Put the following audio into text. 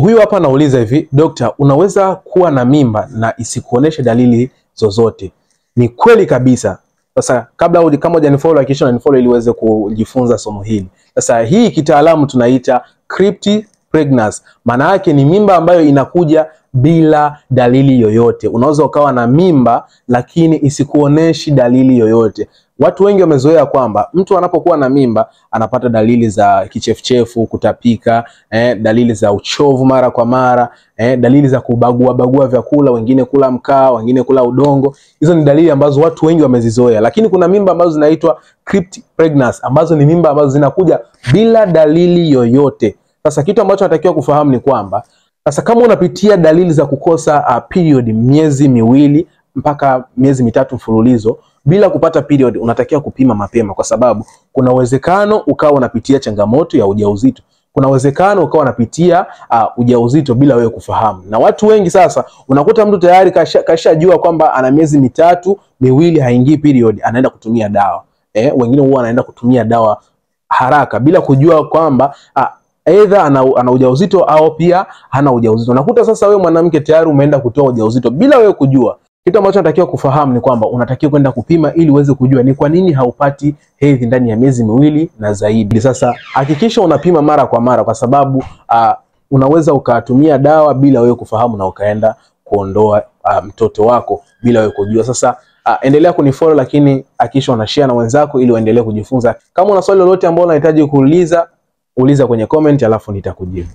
Huyu hapa anauliza hivi, "Dokta, unaweza kuwa na mimba na isikuoneshe dalili zozote?" Ni kweli kabisa. Sasa kama hujanifollow hakikisha unanifollow ili uweze kujifunza somo hili. Sasa hii kitaalamu tunaita cryptic pregnancy. Maana yake ni mimba ambayo inakuja bila dalili yoyote. Unaweza ukawa na mimba lakini isikuoneshi dalili yoyote. Watu wengi wamezoea kwamba mtu anapokuwa na mimba anapata dalili za kichefuchefu, kutapika, dalili za uchovu mara kwa mara, dalili za kubagua vyakula, wengine kula mkaa, wengine kula udongo. Hizo ni dalili ambazo watu wengi wamezizoea. Lakini kuna mimba ambazo zinaitwa cryptic pregnancy, ambazo ni mimba ambazo zinakuja bila dalili yoyote. Sasa kitu ambacho natakiwa kufahamu ni kwamba sasa kama unapitia dalili za kukosa period miezi miwili mpaka miezi mitatu mfululizo bila kupata period, unatakiwa kupima mapema, kwa sababu kuna uwezekano ukawa unapitia changamoto ya ujauzito. Kuna uwezekano ukawa unapitia ujauzito bila wewe kufahamu. Na watu wengi sasa unakuta mtu tayari kashajua kwamba ana miezi mitatu miwili haingii period, anaenda kutumia dawa. Wengine huwa anaenda kutumia dawa haraka bila kujua kwamba either ana ujauzito au pia hana ujauzito. Unakuta sasa wewe mwanamke tayari umeenda kutoa ujauzito bila wewe kujua. Kitu ambacho unatakiwa kufahamu ni kwamba unatakiwa kwenda kupima ili uweze kujua ni kwa nini haupati hedhi ndani ya miezi miwili na zaidi. Sasa hakikisha unapima mara kwa mara, kwa sababu unaweza ukatumia dawa bila wewe kufahamu na ukaenda kuondoa mtoto wako bila wewe kujua. Sasa endelea kunifollow, lakini hakikisha unashare na wenzako ili waendelee kujifunza. Kama una swali lolote ambalo unahitaji kuuliza, uliza kwenye comment alafu nitakujibu.